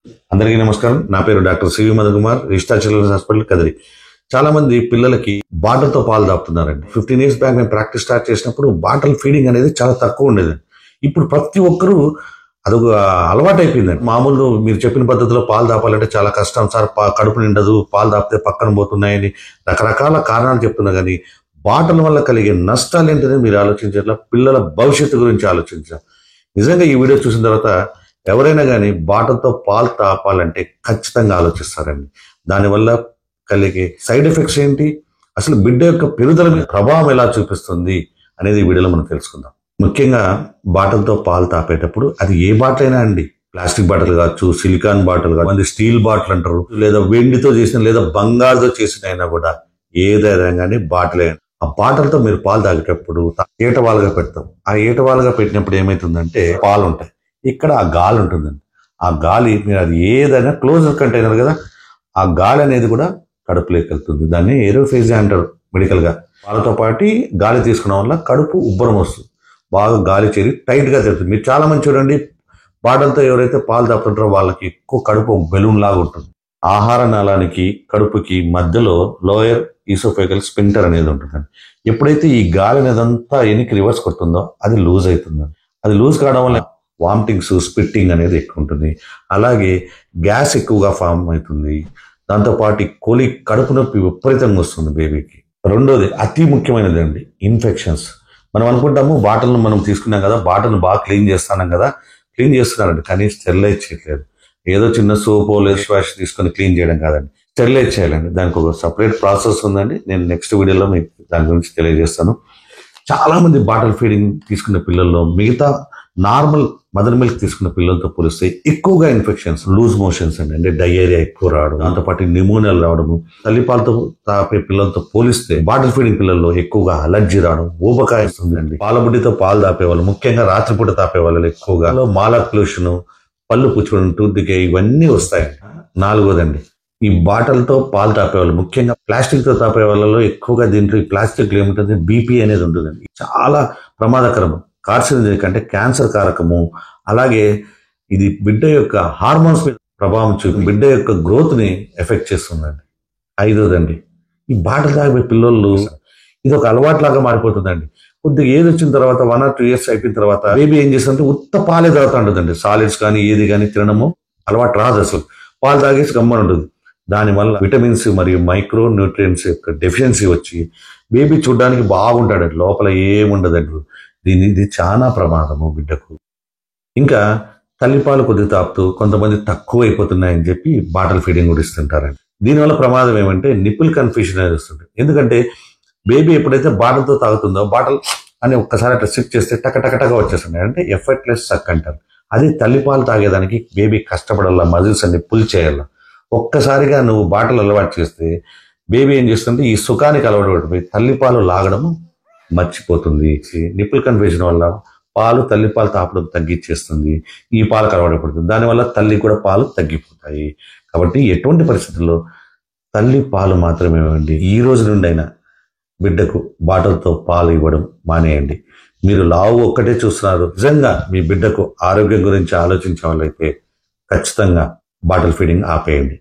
అందరికీ నమస్కారం. నా పేరు డాక్టర్ సివి మధు కుమార్, రిజిస్టా చిల్డ్రన్స్ హాస్పిటల్ కదిరి. చాలా మంది పిల్లలకి బాటిల్తో పాలు తాపుతున్నారండి. 15 years బ్యాక్ నేను ప్రాక్టీస్ స్టార్ట్ చేసినప్పుడు బాటిల్ ఫీడింగ్ అనేది చాలా తక్కువ ఉండేది. ఇప్పుడు ప్రతి ఒక్కరూ అదొక అలవాటు అయిపోయిందండి. మామూలు మీరు చెప్పిన పద్ధతిలో పాలు తాపాలంటే చాలా కష్టం సార్, కడుపు నిండదు, పాలు తాపితే పక్కన పోతున్నాయని రకరకాల కారణాలు చెప్తున్నా కానీ బాటిల్ వల్ల కలిగే నష్టాలు ఏంటనే మీరు ఆలోచించాల, పిల్లల భవిష్యత్తు గురించి ఆలోచించాలి. నిజంగా ఈ వీడియో చూసిన తర్వాత ఎవరైనా కానీ బాటిల్తో పాలు తాపాలంటే ఖచ్చితంగా ఆలోచిస్తారండి. దానివల్ల కలిగే సైడ్ ఎఫెక్ట్స్ ఏంటి, అసలు బిడ్డ యొక్క పెరుగుదల మీద ప్రభావం ఎలా చూపిస్తుంది అనేది ఈ వీడియోలో మనం తెలుసుకుందాం. ముఖ్యంగా బాటిల్తో పాలు తాపేటప్పుడు అది ఏ బాటిల్ అయినా అండి, ప్లాస్టిక్ బాటిల్ కావచ్చు, సిలికాన్ బాటిల్ కావచ్చు, మంది స్టీల్ బాటిల్ అంటారు, లేదా వెండితో చేసిన లేదా బంగారుతో చేసిన అయినా కూడా ఏదైనా కానీ బాటిల్ అయినా ఆ బాటిల్తో మీరు పాలు తాగేటప్పుడు ఏటవాలుగా పెడతాం. ఆ ఏటవాలుగా పెట్టినప్పుడు ఏమైతుందంటే పాలు ఉంటాయి, ఇక్కడ ఆ గాలి ఉంటుందండి. ఆ గాలి మీరు అది ఏదైనా క్లోజర్ కంటైనర్ కదా, ఆ గాలి అనేది కూడా కడుపులోకి వెళ్తుంది. దాన్ని ఏరోఫేజియా అంటారు మెడికల్ గా. వాళ్ళతో పాటు గాలి తీసుకోవడం వల్ల కడుపు ఉబ్బరం వస్తుంది, బాగా గాలి చేరి టైట్ గా తిరుగుతుంది. మీరు చాలా మంది చూడండి, బాటిల్తో ఎవరైతే పాలు తాపుతుంటారో వాళ్ళకి ఎక్కువ కడుపు బెలూన్ లాగా ఉంటుంది. ఆహార నాళానికి కడుపుకి మధ్యలో లోయర్ ఈసోఫేగల్ స్పింటర్ అనేది ఉంటుందండి. ఎప్పుడైతే ఈ గాలి అనేది అంతా ఎనికి రివర్స్ కొడుతుందో అది లూజ్ అవుతుంది. అది లూజ్ కావడం వల్ల వామిటింగ్స్, స్పిట్టింగ్ అనేది ఎక్కువ ఉంటుంది. అలాగే గ్యాస్ ఎక్కువగా ఫామ్ అవుతుంది. దాంతోపాటు కోలిక్, కడుపు నొప్పి విపరీతంగా వస్తుంది బేబీకి. రెండోది అతి ముఖ్యమైనది అండి, ఇన్ఫెక్షన్స్. మనం అనుకుంటాము బాటిల్ను మనం తీసుకున్నాం కదా, బాటిల్ను బాగా క్లీన్ చేస్తున్నాం కదా, క్లీన్ చేస్తున్నారండి, కానీ స్టెరిలైజ్ చేయట్లేదు. ఏదో చిన్న సోపో లేదా వాష్ తీసుకొని క్లీన్ చేయడం కాదండి, స్టెరిలైజ్ చేయాలండి. దానికి ఒక సపరేట్ ప్రాసెస్ ఉందండి. నేను నెక్స్ట్ వీడియోలో మీకు దాని గురించి తెలియజేస్తాను. చాలా మంది బాటిల్ ఫీడింగ్ తీసుకున్న పిల్లల్లో మిగతా నార్మల్ మదర్ మిల్క్ తీసుకున్న పిల్లలతో పోలిస్తే ఎక్కువగా ఇన్ఫెక్షన్స్, లూజ్ మోషన్స్ అండి, అంటే డయేరియా ఎక్కువ రావడం, దాంతోపాటు న్యూమోనియాలు రావడము. తల్లిపాలతో తాపే పిల్లలతో పోలిస్తే బాటిల్ ఫీడింగ్ పిల్లల్లో ఎక్కువగా అలర్జీ రావడం, ఊబకాయ వస్తుందండి. పాలబుడ్డితో పాలు తాపేవాళ్ళు, ముఖ్యంగా రాత్రిపూట తాపే వాళ్ళు ఎక్కువగా మాలా పొల్యూషన్, పళ్ళు పుచ్చుకోవడం, టూత్ డికే, ఇవన్నీ వస్తాయి. నాలుగోదండి, ఈ బాటిల్తో పాలు తాపేవాళ్ళు, ముఖ్యంగా ప్లాస్టిక్ తో తాపే వాళ్ళలో ఎక్కువగా దీంట్లో ఈ ప్లాస్టిక్ ఏమిటంటే బీపీ అనేది ఉంటుందండి. చాలా ప్రమాదకరము, కార్సినోజెనిక్ అంటే క్యాన్సర్ కారకము. అలాగే ఇది బిడ్డ యొక్క హార్మోన్స్ మీద ప్రభావం చూపి బిడ్డ యొక్క గ్రోత్ ని ఎఫెక్ట్ చేస్తుందండి. ఐదోదండి, ఈ బాటిల్ తాగే పిల్లలు ఇది ఒక అలవాటు లాగా మారిపోతుందండి. కొద్దిగా ఏజ్ వచ్చిన తర్వాత 1 or 2 years అయిపోయిన తర్వాత బేబీ ఏం చేస్తుంటే ఉత్త పాలే తాగుతూ ఉంటుందండి. సాలిడ్స్ కానీ ఏది కానీ తినడము అలవాటు రాదు, అసలు పాలు తాగేసి గమ్మని ఉంటుంది. దానివల్ల విటమిన్స్ మరియు మైక్రో న్యూట్రియంట్స్ యొక్క డెఫిషియన్సీ వచ్చి బేబీ చూడడానికి బాగుంటాడు, లోపల ఏముండదండి. ఇది చాలా ప్రమాదము బిడ్డకు. ఇంకా తల్లిపాలు కొద్ది తాపుతూ కొంతమంది తక్కువ అయిపోతున్నాయని చెప్పి బాటిల్ ఫీడింగ్ కూడా ఇస్తుంటారండి. దీనివల్ల ప్రమాదం ఏమంటే నిప్పుల్ కన్ఫ్యూషన్ అనేది వస్తుంది. ఎందుకంటే బేబీ ఎప్పుడైతే బాటిల్తో తాగుతుందో బాటిల్ అని ఒక్కసారి అట్లా సిప్ చేస్తే టకటకటగా వచ్చేస్తున్నాయి, అంటే ఎఫర్ట్లెస్ సక్ అంటారు. అది తల్లిపాలు తాగేదానికి బేబీ కష్టపడాల, మజిల్స్ అన్ని పుల్ చేయాల. ఒక్కసారిగా నువ్వు బాటిల్ అలవాటు చేస్తే బేబీ ఏం చేస్తుంటే ఈ సుఖానికి అలవాటు పడిపోయి తల్లిపాలు లాగడము మర్చిపోతుంది. నిప్పుల్ కన్ఫ్యూజన్ వల్ల పాలు, తల్లిపాలు తాపడం తగ్గించేస్తుంది, ఈ పాలకు అలవాటు పడుతుంది. దానివల్ల తల్లి కూడా పాలు తగ్గిపోతాయి. కాబట్టి ఎటువంటి పరిస్థితుల్లో తల్లి పాలు మాత్రమే ఇవ్వండి. ఈ రోజు నుండి అయినా బిడ్డకు బాటిల్తో పాలు ఇవ్వడం మానేయండి. మీరు లావు ఒక్కటే చూస్తున్నారు, నిజంగా మీ బిడ్డకు ఆరోగ్యం గురించి ఆలోచించే వాళ్ళైతే ఖచ్చితంగా బాటిల్ ఫీడింగ్ ఆపేయండి.